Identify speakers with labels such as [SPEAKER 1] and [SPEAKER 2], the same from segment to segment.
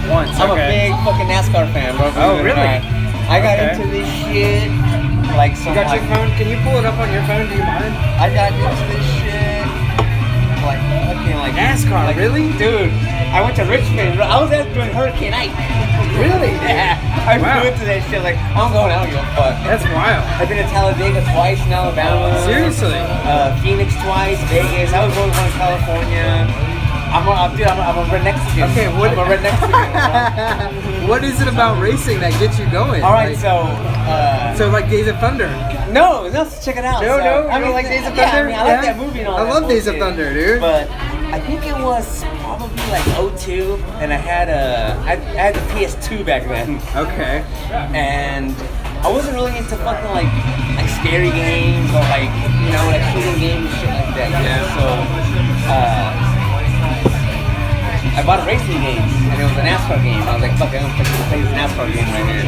[SPEAKER 1] Once,
[SPEAKER 2] I'm a big fucking NASCAR fan, bro.
[SPEAKER 1] Oh, really?
[SPEAKER 2] I got into this shit. Like,
[SPEAKER 1] you got your phone? Can you pull it up on your phone? Do you mind?
[SPEAKER 2] I got into this shit. Like, fucking, like
[SPEAKER 1] NASCAR,
[SPEAKER 2] like,
[SPEAKER 1] really?
[SPEAKER 2] Dude, I went to Richmond. I was there during Hurricane Ike.
[SPEAKER 1] Really?
[SPEAKER 2] Yeah. I flew into that shit. Like, I'm going, I don't give a fuck.
[SPEAKER 1] That's wild.
[SPEAKER 2] I've been to Talladega twice in Alabama.
[SPEAKER 1] Seriously?
[SPEAKER 2] Phoenix twice, Vegas. I was going to California. I'm a red Mexican.
[SPEAKER 1] Okay,
[SPEAKER 2] I'm a red Mexican.
[SPEAKER 1] What is it about racing that gets you going?
[SPEAKER 2] All right,
[SPEAKER 1] like, so like Days of Thunder.
[SPEAKER 2] No, check it out.
[SPEAKER 1] No,
[SPEAKER 2] So,
[SPEAKER 1] I mean, like Days of Thunder.
[SPEAKER 2] I like that movie and all
[SPEAKER 1] I
[SPEAKER 2] that
[SPEAKER 1] love Days of
[SPEAKER 2] bullshit.
[SPEAKER 1] Thunder, dude.
[SPEAKER 2] But I think it was probably like 02, and I had the PS2 back then.
[SPEAKER 1] Okay.
[SPEAKER 2] And I wasn't really into fucking like scary games or like like shooting games and shit like that.
[SPEAKER 1] Yeah.
[SPEAKER 2] So I bought a racing game, and it was a NASCAR game. I was like, fuck, I'm gonna play this NASCAR game right here.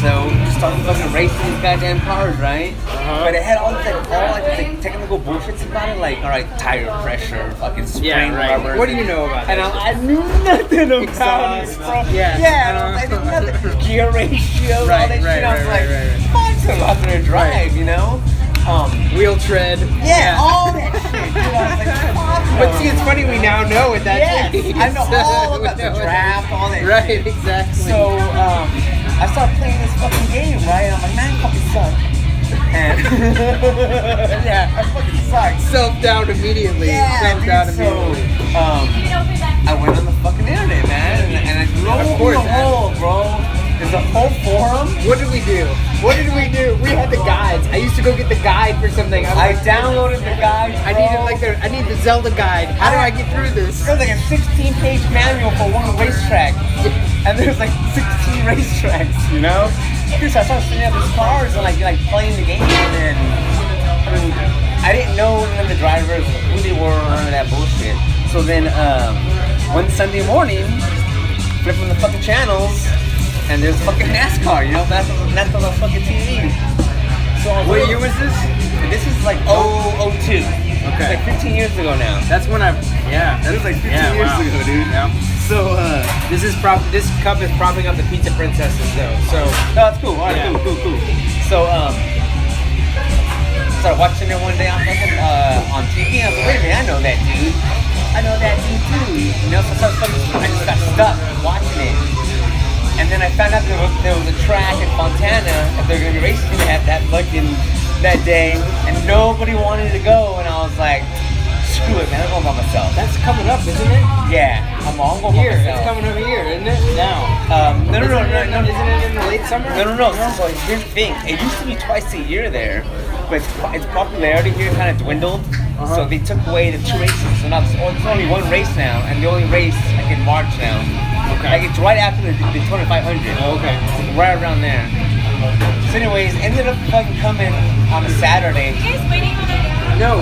[SPEAKER 2] So just started fucking racing these goddamn cars, right? But it had all the technical bullshits about it, like tire pressure, fucking spring rubber.
[SPEAKER 1] What do you know about
[SPEAKER 2] And
[SPEAKER 1] that?
[SPEAKER 2] I knew nothing about it, bro.
[SPEAKER 1] Yeah.
[SPEAKER 2] I didn't know the gear ratio, all that shit. I was like,
[SPEAKER 1] right.
[SPEAKER 2] fuck, I'm out there to drive, you know?
[SPEAKER 1] Wheel tread.
[SPEAKER 2] Yeah, all that shit, dude. I was like, fuck.
[SPEAKER 1] But see, it's funny we now know what that means.
[SPEAKER 2] I know all about the draft, all that
[SPEAKER 1] right,
[SPEAKER 2] shit.
[SPEAKER 1] exactly.
[SPEAKER 2] So, I started playing this fucking game, right? And I'm like, man, I fucking suck. And yeah, I fucking suck.
[SPEAKER 1] Self-doubt immediately.
[SPEAKER 2] Yeah,
[SPEAKER 1] Self-doubt
[SPEAKER 2] dude,
[SPEAKER 1] immediately.
[SPEAKER 2] I went on the fucking internet, man, and I lo and behold, bro, there's a whole forum.
[SPEAKER 1] What did we do? We had the guides. I used to go get the guide for something.
[SPEAKER 2] I downloaded the guide.
[SPEAKER 1] I need the Zelda guide. How do I get through this?
[SPEAKER 2] There's like a 16-page manual for one racetrack, and there's like 16 racetracks, you know? Dude, so I started setting up these cars and like playing the game, and I didn't know none of the drivers, who they were, none of that bullshit. So then one Sunday morning, flipping the fucking channels, and there's fucking NASCAR, you know, NASCAR's on fucking TV. So
[SPEAKER 1] What year was this?
[SPEAKER 2] This is like 02.
[SPEAKER 1] Okay.
[SPEAKER 2] It's like 15 years ago now.
[SPEAKER 1] That's when
[SPEAKER 2] That was like 15 years ago, dude.
[SPEAKER 1] Yeah.
[SPEAKER 2] So,
[SPEAKER 1] This cup is propping up the pizza princesses, though. So.
[SPEAKER 2] no, it's cool. All right, cool. So, started watching it one day on fucking on TV. I was like, wait a minute, I know that dude. I know that dude too. You know, so I just got stuck watching it. And then I found out there was a track in Fontana that they're gonna be racing at that day, and nobody wanted to go, and I was like, screw it, man, I'm going by myself.
[SPEAKER 1] That's coming up, isn't it?
[SPEAKER 2] Yeah, I'm going by
[SPEAKER 1] Here,
[SPEAKER 2] myself.
[SPEAKER 1] it's coming up here, isn't it? Now.
[SPEAKER 2] No.
[SPEAKER 1] Isn't it in the late summer?
[SPEAKER 2] No. So here's the thing. It used to be twice a year there, but its popularity here kind of dwindled. So they took away the 2 races. So now it's only 1 race now, and the only race like in March now.
[SPEAKER 1] Okay.
[SPEAKER 2] Like it's right after the 2500.
[SPEAKER 1] Oh, okay.
[SPEAKER 2] It's right around there. So anyways, ended up fucking coming on a Saturday.
[SPEAKER 3] You guys waiting on a...
[SPEAKER 1] No,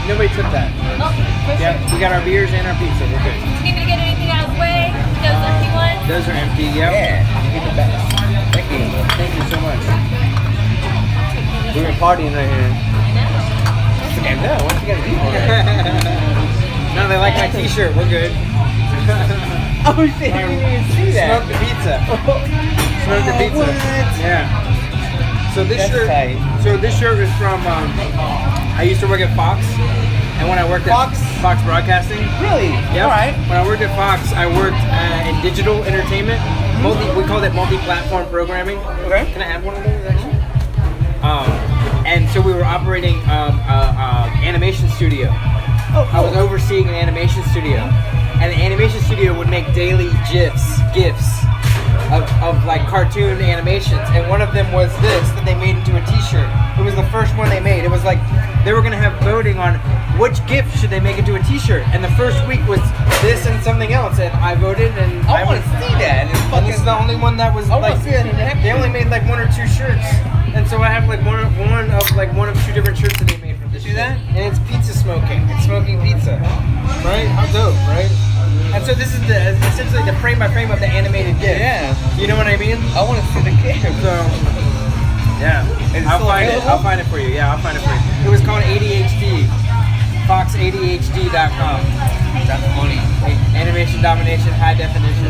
[SPEAKER 1] nobody took that.
[SPEAKER 3] Oh,
[SPEAKER 1] Yeah, we got our beers and our pizza. We're good.
[SPEAKER 3] need me to get anything out of the way? Those empty ones?
[SPEAKER 1] Those are empty. Yep.
[SPEAKER 2] Yeah, get the best. Thank you.
[SPEAKER 1] Thank you so much.
[SPEAKER 2] We've been partying right here.
[SPEAKER 3] I know.
[SPEAKER 2] I know. What you gotta do for that?
[SPEAKER 1] No, they like my T-shirt. We're good.
[SPEAKER 2] Oh shit! I didn't even see that.
[SPEAKER 1] Smoke the pizza. Smoke the pizza.
[SPEAKER 2] What?
[SPEAKER 1] Yeah. So this
[SPEAKER 2] That's
[SPEAKER 1] shirt.
[SPEAKER 2] tight.
[SPEAKER 1] So this shirt is from. I used to work at Fox, and when I worked at Fox Broadcasting.
[SPEAKER 2] Really?
[SPEAKER 1] Yep.
[SPEAKER 2] All right.
[SPEAKER 1] When I worked at Fox, I worked in digital entertainment. We called it multi-platform programming.
[SPEAKER 2] Okay.
[SPEAKER 1] Can I have one of those actually? And so we were operating animation studio.
[SPEAKER 2] Oh, cool.
[SPEAKER 1] I was overseeing an animation studio, and the animation studio would make daily gifs of like cartoon animations, and one of them was this that they made into a T-shirt. It was the first one they made. It was like they were gonna have voting on which gift should they make into a T-shirt, and the first week was this and something else, and I voted, and
[SPEAKER 2] I want to see that.
[SPEAKER 1] and this is the only one that was
[SPEAKER 2] I want
[SPEAKER 1] like
[SPEAKER 2] to see that in action.
[SPEAKER 1] they only made like 1 or 2 shirts, and so I have like one of 2 different shirts that they made from this.
[SPEAKER 2] See that?
[SPEAKER 1] And it's pizza smoking. It's smoking pizza, right? How dope, right? And so this is essentially the frame by frame of the animated gift.
[SPEAKER 2] Yeah.
[SPEAKER 1] You know what I mean?
[SPEAKER 2] I want to see the gift.
[SPEAKER 1] So, yeah.
[SPEAKER 2] Is it
[SPEAKER 1] I'll
[SPEAKER 2] still
[SPEAKER 1] find it.
[SPEAKER 2] available?
[SPEAKER 1] I'll find it for you. Yeah, I'll find it for you. It was called ADHD. foxadhd.com.
[SPEAKER 2] That's funny.
[SPEAKER 1] Animation domination, high definition.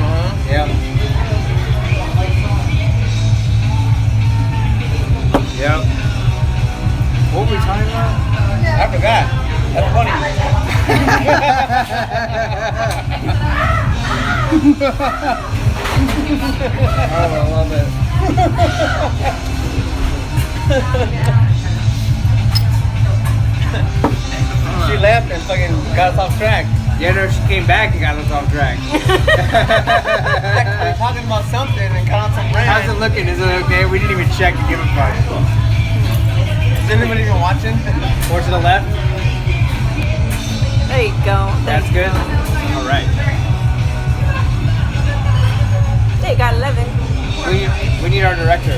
[SPEAKER 1] Yep. Yep. What were we talking about?
[SPEAKER 2] I forgot. That's funny.
[SPEAKER 1] Oh, I love it.
[SPEAKER 2] She left and fucking got us off track.
[SPEAKER 1] Yeah, no, she came back and got us off track.
[SPEAKER 2] We're talking about something and got on some rant.
[SPEAKER 1] How's it looking? Is it okay? We didn't even check to give a fuck.
[SPEAKER 2] Is anybody even watching?
[SPEAKER 1] More to the left?
[SPEAKER 4] There you go.
[SPEAKER 1] That's good? Alright.
[SPEAKER 4] There you got 11.
[SPEAKER 1] We need our director.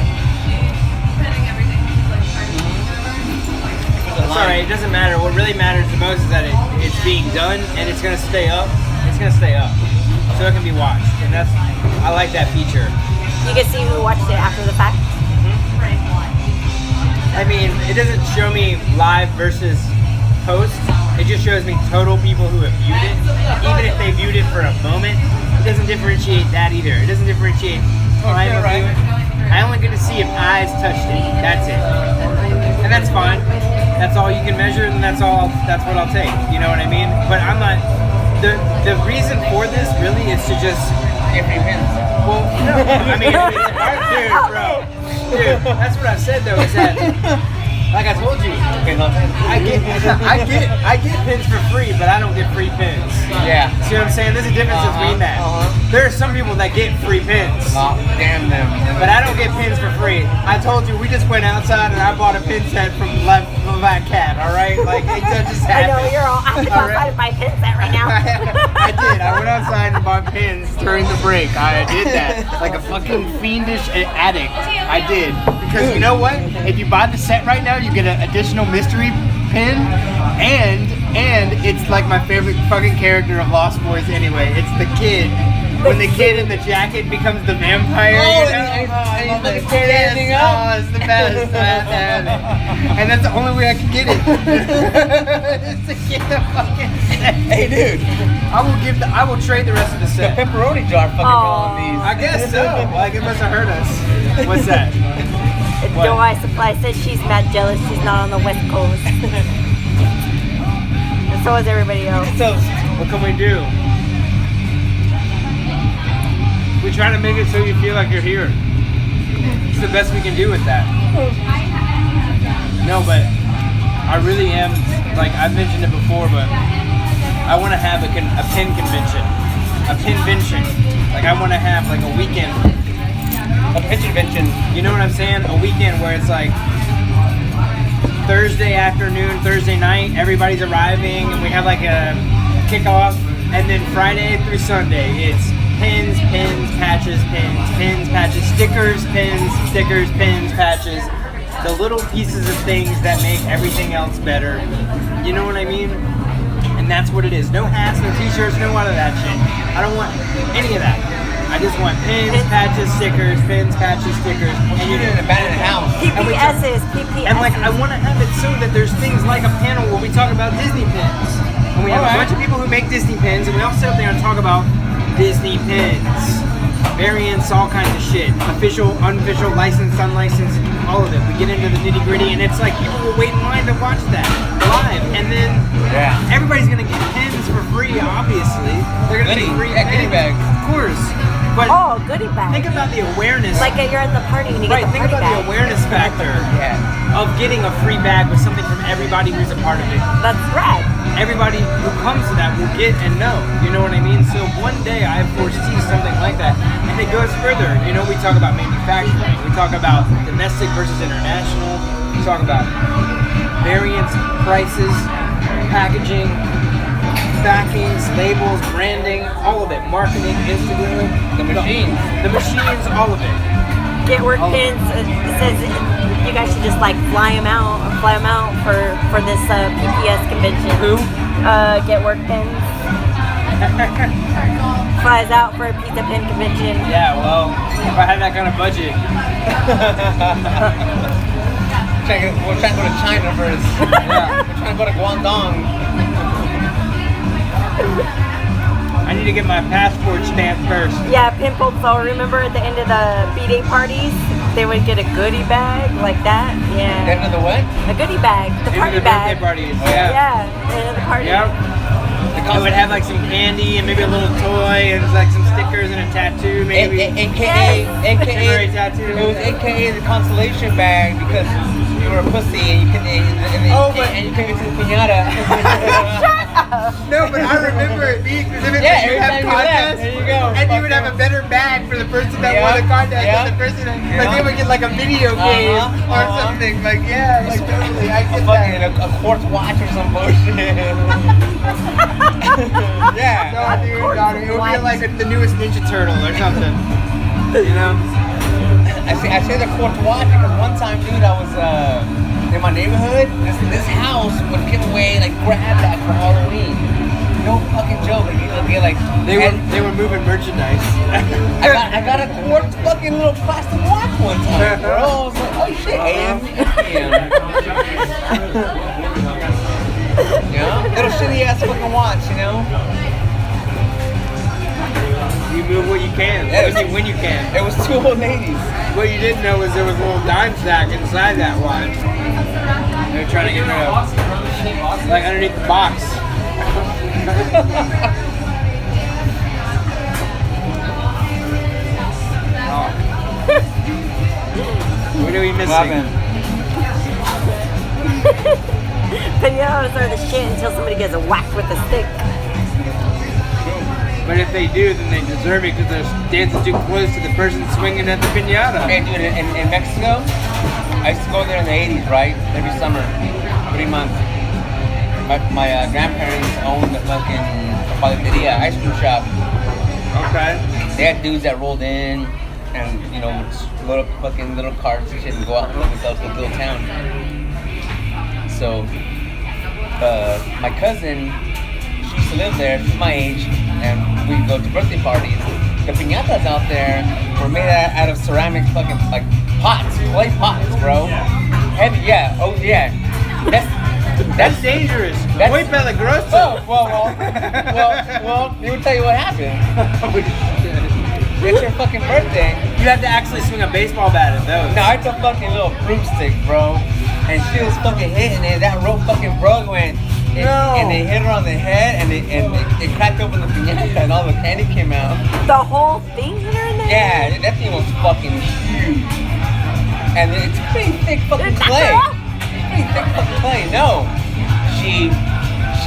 [SPEAKER 1] It's alright, it doesn't matter. What really matters the most is that it's being done and it's gonna stay up. It's gonna stay up. So it can be watched. And I like that feature.
[SPEAKER 4] You can see who watched it after the fact.
[SPEAKER 1] I mean, it doesn't show me live versus post. It just shows me total people who have viewed it. Even if they viewed it for a moment, it doesn't differentiate that either. It doesn't differentiate time of viewing. I only get to see if eyes touched it. That's it. And that's fine. That's all you can measure, and that's what I'll take. You know what I mean? But I'm not. The reason for this really is to just
[SPEAKER 2] Get free pins.
[SPEAKER 1] well, no, I mean, it's hard, dude, that's what I said though. Is that, like I told you,
[SPEAKER 2] Okay, no.
[SPEAKER 1] I get pins for free, but I don't get free pins.
[SPEAKER 2] Yeah.
[SPEAKER 1] See what I'm saying? There's a difference between that. There are some people that get free pins,
[SPEAKER 2] Oh, damn them.
[SPEAKER 1] but I don't get pins for free. I told you, we just went outside and I bought a pin set from Black Cat. All right, like it just
[SPEAKER 4] I know,
[SPEAKER 1] happened.
[SPEAKER 4] you're all I have to go outside and buy pin set right now.
[SPEAKER 1] I did. I went outside and bought pins during the break. I did that like a fucking fiendish addict. I did. Because you know what? If you buy the set right now, you get an additional mystery pin, and it's like my favorite fucking character of Lost Boys anyway. It's the kid. When the kid in the jacket becomes the vampire,
[SPEAKER 2] Oh,
[SPEAKER 1] you know?
[SPEAKER 2] and he's
[SPEAKER 1] like,
[SPEAKER 2] tearing everything up.
[SPEAKER 1] Oh, it's the best. And that's the only way I can get it. Is to get the fucking set.
[SPEAKER 2] Hey, dude.
[SPEAKER 1] I will trade the rest of the
[SPEAKER 2] The
[SPEAKER 1] set.
[SPEAKER 2] pepperoni jar fucking rolling these.
[SPEAKER 1] I guess so. Like it must have hurt us. What's that? What?
[SPEAKER 4] Joy Supply says she's mad jealous she's not on the West Coast. And so is everybody else.
[SPEAKER 2] So,
[SPEAKER 1] What can we do? We try to make it so you feel like you're here. It's the best we can do with that. No, but I really am, like I've mentioned it before, but I want to have a pin convention. A pinvention. Like I want to have like a weekend.
[SPEAKER 2] a pitch convention.
[SPEAKER 1] You know what I'm saying? A weekend where it's like Thursday afternoon, Thursday night, everybody's arriving and we have like a kickoff, and then Friday through Sunday it's pins, patches, stickers, patches, the little pieces of things that make everything else better. You know what I mean? And that's what it is. No hats, no t-shirts, no none of that shit. I don't want any of that. I just want pins, patches, stickers, stickers.
[SPEAKER 2] And you did an abandoned house.
[SPEAKER 4] PPSs, PPSs.
[SPEAKER 1] And like, I want to have it so that there's things like a panel where we talk about Disney pins. And we have a bunch of people who make Disney pins, and we all sit up there and talk about Disney pins. Variants, all kinds of shit. Official, unofficial, licensed, unlicensed, all of it. We get into the nitty gritty, and it's like people will wait in line to watch that live. And then everybody's going to get pins for free, obviously. They're going to get free
[SPEAKER 2] goodie
[SPEAKER 1] pins.
[SPEAKER 2] bags.
[SPEAKER 1] Of course. But
[SPEAKER 4] Oh, goodie bag.
[SPEAKER 1] think about the awareness.
[SPEAKER 4] Like you're at the party and you
[SPEAKER 1] Right,
[SPEAKER 4] get the
[SPEAKER 1] think
[SPEAKER 4] party
[SPEAKER 1] about
[SPEAKER 4] bag.
[SPEAKER 1] the awareness factor of getting a free bag with something from everybody who's a part of it.
[SPEAKER 4] That's rad.
[SPEAKER 1] Everybody who comes to that will get and know. You know what I mean? So one day I foresee something like that. And it goes further. You know, we talk about manufacturing. We talk about domestic versus international. We talk about variants, prices, packaging, backings, labels, branding, all of it. Marketing, Instagram,
[SPEAKER 2] The machines.
[SPEAKER 1] the machines, all of it.
[SPEAKER 4] Get work pins. It says you guys should just like fly them out for this PPS convention.
[SPEAKER 1] Who?
[SPEAKER 4] Get work pins. Flies out for a pizza pin convention.
[SPEAKER 1] Yeah, well, if I had that kind of budget.
[SPEAKER 2] We're trying to go to China first. We're trying to go to Guangdong.
[SPEAKER 1] I need to get my passport stamped first.
[SPEAKER 4] Yeah, pimple. So remember at the end of the B-Day parties, they would get a goodie bag like that. Yeah.
[SPEAKER 2] End of the what?
[SPEAKER 4] A goodie bag, the party
[SPEAKER 1] the
[SPEAKER 4] bag.
[SPEAKER 1] birthday parties.
[SPEAKER 2] Oh, yeah.
[SPEAKER 4] Yeah, the end of the party.
[SPEAKER 1] Yep. It would have like some candy and maybe a little toy and like some stickers and a tattoo maybe.
[SPEAKER 2] AKA,
[SPEAKER 1] Temporary
[SPEAKER 2] AKA,
[SPEAKER 1] tattoo.
[SPEAKER 2] it was AKA the consolation bag because you were a pussy and you couldn't, and you couldn't get to the piñata.
[SPEAKER 1] No, but I remember it being because
[SPEAKER 2] Yeah,
[SPEAKER 1] you
[SPEAKER 2] every
[SPEAKER 1] have
[SPEAKER 2] time you left,
[SPEAKER 1] contests,
[SPEAKER 2] there you go.
[SPEAKER 1] and you would have a better bag for the person that won the contest than the person that, like they would get like a video game or something. Like like totally, I get that.
[SPEAKER 2] A quartz watch or some bullshit. Yeah.
[SPEAKER 1] No, dude, it would be like the newest Ninja Turtle or something. You know?
[SPEAKER 2] I say the quartz watch because one time, dude, I was in my neighborhood. This house would give away like grab that for Halloween. No fucking joke. Like,
[SPEAKER 1] They were moving merchandise.
[SPEAKER 2] I got a quartz fucking little plastic watch one time, bro. I was like, oh shit, AM. Yeah, little shitty ass fucking watch, you know.
[SPEAKER 1] You move what you can, when you can.
[SPEAKER 2] It was two old ladies.
[SPEAKER 1] What you didn't know was there was a little dime stack inside that watch. They were trying to get rid of, like underneath the box. What are we missing?
[SPEAKER 4] Pinatas are the shit until somebody gets a whack with a stick.
[SPEAKER 1] But if they do, then they deserve it because they're dancing too close to the person swinging at the piñata.
[SPEAKER 2] Hey, dude, in Mexico, I used to go there in the 80s, right? Every summer, 3 months. My grandparents owned the fucking Dtla ice cream shop.
[SPEAKER 1] Okay.
[SPEAKER 2] They had dudes that rolled in and, you know, load up little carts and shit and go out and look themselves to the little town. So, my cousin, she used to live there, she's my age, and we'd go to birthday parties. The piñatas out there were made out of ceramic fucking, like, pots, clay pots, bro. Heavy, yeah, oh yeah.
[SPEAKER 1] That's dangerous. Muy peligroso.
[SPEAKER 2] Oh, well, let me tell you what happened. It's your fucking birthday.
[SPEAKER 1] You have to actually swing a baseball bat at those.
[SPEAKER 2] No, it's a fucking little broomstick, bro. And she was fucking hitting it. That rope fucking broke, man. And they hit her on the head, and it cracked open the piñata, and all the candy came out.
[SPEAKER 4] The whole thing hit her in the head?
[SPEAKER 2] Yeah, that thing was fucking huge. And it's pretty thick fucking clay. Pretty thick fucking clay. No, she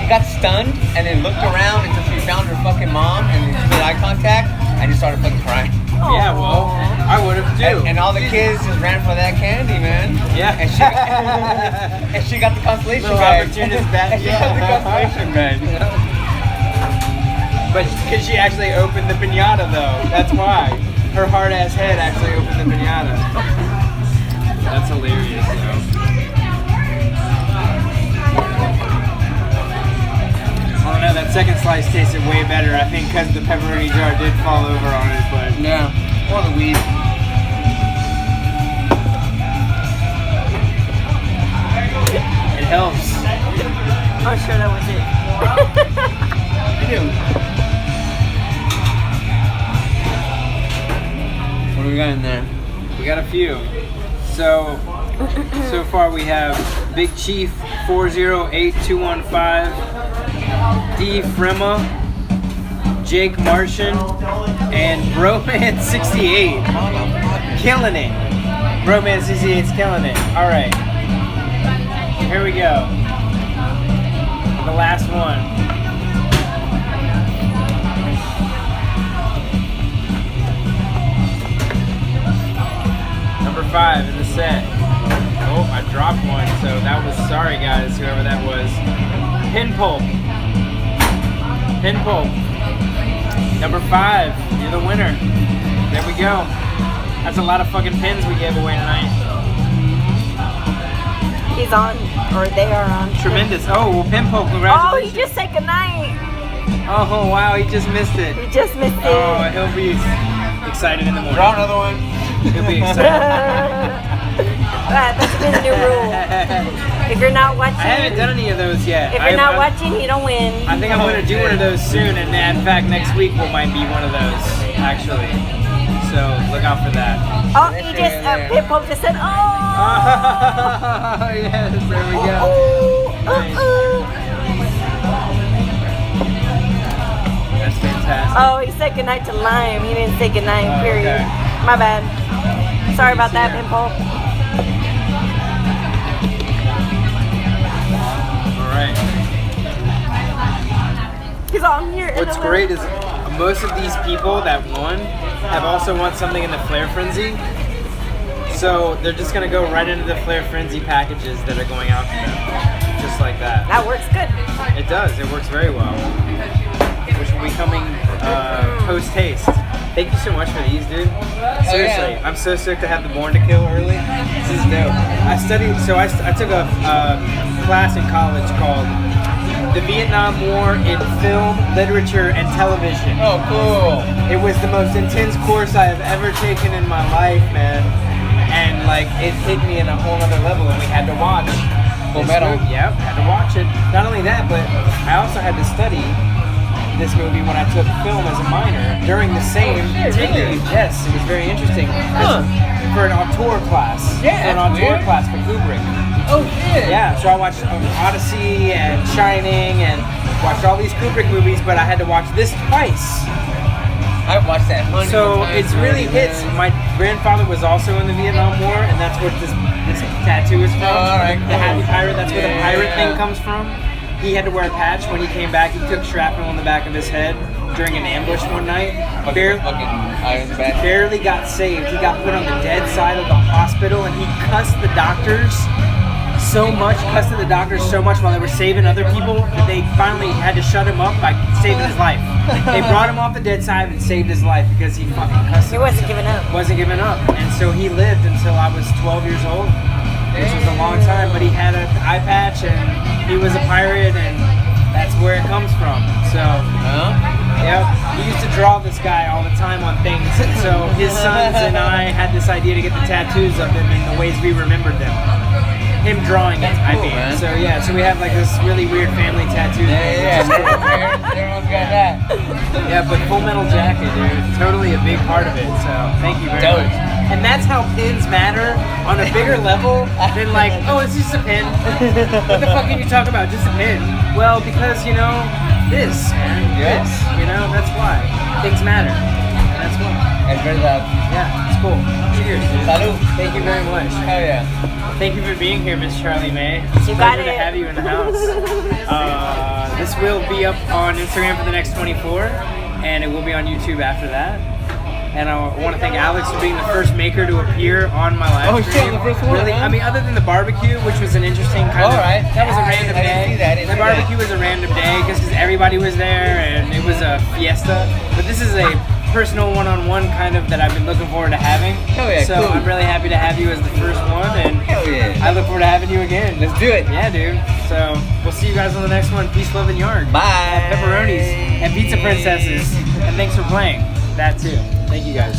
[SPEAKER 2] got stunned and then looked around until she found her fucking mom, and she made eye contact and just started fucking crying.
[SPEAKER 1] Yeah, well, I would have too.
[SPEAKER 2] And all the kids just ran for that candy, man.
[SPEAKER 1] Yeah.
[SPEAKER 2] And she got the consolation
[SPEAKER 1] Little
[SPEAKER 2] bag.
[SPEAKER 1] opportunist bag.
[SPEAKER 2] She got the consolation bag.
[SPEAKER 1] But because she actually opened the piñata, though. That's why. Her hard-ass head actually opened the piñata. That's hilarious, though. I don't know, that second slice tasted way better. I think because the pepperoni jar did fall over on it, but...
[SPEAKER 2] Yeah, or the weed.
[SPEAKER 1] It helps.
[SPEAKER 4] Oh, sure, that was it.
[SPEAKER 2] You do. What do we got in there?
[SPEAKER 1] We got a few. So far we have Big Chief 408215, D Frema, Jake Martian, and Broman 68. Killing it. Broman 68's killing it. Alright. Here we go. The last one. Number 5 in the set. Oh, I dropped one, so that was, sorry guys, whoever that was. Pinpulp. Pinpulp. Number 5, you're the winner. There we go. That's a lot of fucking pins we gave away tonight.
[SPEAKER 4] He's on, or they are on.
[SPEAKER 1] Tremendous. Oh, well, Pinpulp,
[SPEAKER 4] Oh,
[SPEAKER 1] congratulations.
[SPEAKER 4] he just said goodnight.
[SPEAKER 1] Oh, wow, he just missed it.
[SPEAKER 4] He just missed it.
[SPEAKER 1] Oh, he'll be excited in the morning.
[SPEAKER 2] Draw another one.
[SPEAKER 1] He'll be excited.
[SPEAKER 4] That should be the new rule. If you're not watching,
[SPEAKER 1] I haven't done any of those yet.
[SPEAKER 4] if you're not watching, you don't win.
[SPEAKER 1] I think I'm going to do one of those soon, and in fact, next week might be one of those, actually. So look out for that.
[SPEAKER 4] Oh, he just, Pitbull just said, oh.
[SPEAKER 1] Yes, there we go. That's fantastic.
[SPEAKER 4] Oh, he said goodnight to Lime. He didn't say goodnight,
[SPEAKER 1] Oh,
[SPEAKER 4] period.
[SPEAKER 1] okay.
[SPEAKER 4] My bad. Sorry about that, Pimple.
[SPEAKER 1] All right.
[SPEAKER 4] He's all, I'm here.
[SPEAKER 1] What's great is most of these people that won have also won something in the Flare Frenzy. So they're just going to go right into the Flare Frenzy packages that are going out to them. Just like that.
[SPEAKER 4] That works good.
[SPEAKER 1] It does. It works very well. Which will be coming post-haste. Thank you so much for these, dude. Seriously, I'm so stoked to have the Born to Kill early. This is dope. I studied, so I took a class in college called The Vietnam War in Film, Literature, and Television.
[SPEAKER 2] Oh, cool.
[SPEAKER 1] It was the most intense course I have ever taken in my life, man. And like, it hit me in a whole other level, and we had to watch.
[SPEAKER 2] Full Metal.
[SPEAKER 1] Yep, had to watch it. Not only that, but I also had to study this movie when I took film as a minor during the same tenure.
[SPEAKER 2] Really?
[SPEAKER 1] Yes, it was very interesting. For an auteur class.
[SPEAKER 2] Yeah,
[SPEAKER 1] For an
[SPEAKER 2] that's
[SPEAKER 1] auteur
[SPEAKER 2] weird.
[SPEAKER 1] class for Kubrick.
[SPEAKER 2] Oh, shit.
[SPEAKER 1] Yeah, so I watched Odyssey and Shining and watched all these Kubrick movies, but I had to watch this twice.
[SPEAKER 2] I watched that hundreds
[SPEAKER 1] So
[SPEAKER 2] of times
[SPEAKER 1] it's really
[SPEAKER 2] already,
[SPEAKER 1] hits.
[SPEAKER 2] man.
[SPEAKER 1] My grandfather was also in the Vietnam War, and that's what this tattoo is from.
[SPEAKER 2] Oh, all right,
[SPEAKER 1] The
[SPEAKER 2] cool.
[SPEAKER 1] Happy Pirate, that's where the
[SPEAKER 2] Yeah.
[SPEAKER 1] pirate thing comes from. He had to wear a patch when he came back. He took shrapnel on the back of his head during an ambush one night.
[SPEAKER 2] Fucking Iron Man.
[SPEAKER 1] Barely got saved. He got put on the dead side of the hospital, and he cussed the doctors so much while they were saving other people that they finally had to shut him up by saving his life. They brought him off the dead side and saved his life because he fucking cussed.
[SPEAKER 4] He wasn't giving up.
[SPEAKER 1] Wasn't giving up, and so he lived until I was 12 years old, which was a long time. But he had an eye patch, and he was a pirate, and that's where it comes from. So. Yep, we used to draw this guy all the time on things, and so his sons and I had this idea to get the tattoos of him in the ways we remembered them. Him drawing it, I mean.
[SPEAKER 2] man.
[SPEAKER 1] So yeah, so we have like this really weird family tattoo.
[SPEAKER 2] Yeah. Everyone's got that.
[SPEAKER 1] Yeah, but Full Metal Jacket, dude, totally a big part of it. So thank you very
[SPEAKER 2] Dope.
[SPEAKER 1] much. And that's how pins matter on a bigger level than like, oh, it's just a pin. What the fuck can you talk about? Just a pin. Well, because this, man,
[SPEAKER 2] Yeah.
[SPEAKER 1] this, that's why things matter. That's why.
[SPEAKER 2] Es verdad.
[SPEAKER 1] Yeah, it's cool. Cheers, dude.
[SPEAKER 2] Salud.
[SPEAKER 1] Thank you very much.
[SPEAKER 2] Hell yeah.
[SPEAKER 1] Thank you for being here, Miss Charlie May. It's a
[SPEAKER 4] You got
[SPEAKER 1] pleasure to
[SPEAKER 4] it.
[SPEAKER 1] have you in the house. This will be up on Instagram for the next 24, and it will be on YouTube after that. And I want to thank Alex for being the first maker to appear on my live
[SPEAKER 2] Oh,
[SPEAKER 1] stream.
[SPEAKER 2] shit, the first one,
[SPEAKER 1] Really,
[SPEAKER 2] huh?
[SPEAKER 1] I mean, other than the barbecue, which was an interesting kind
[SPEAKER 2] All
[SPEAKER 1] of.
[SPEAKER 2] right.
[SPEAKER 1] That was a
[SPEAKER 2] I
[SPEAKER 1] random
[SPEAKER 2] didn't
[SPEAKER 1] day.
[SPEAKER 2] see that, I didn't
[SPEAKER 1] The
[SPEAKER 2] see that.
[SPEAKER 1] barbecue was a random day because everybody was there and it was a fiesta. But this is a personal one-on-one kind of that I've been looking forward to having.
[SPEAKER 2] Hell yeah,
[SPEAKER 1] So
[SPEAKER 2] cool.
[SPEAKER 1] I'm really happy to have you as the first one, and
[SPEAKER 2] Hell yeah.
[SPEAKER 1] I look forward to having you again.
[SPEAKER 2] Let's do it.
[SPEAKER 1] Yeah, dude. So we'll see you guys on the next one. Peace, love, and yarn.
[SPEAKER 2] Bye.
[SPEAKER 1] Pepperonis and pizza princesses. And thanks for playing. That too. Thank you guys.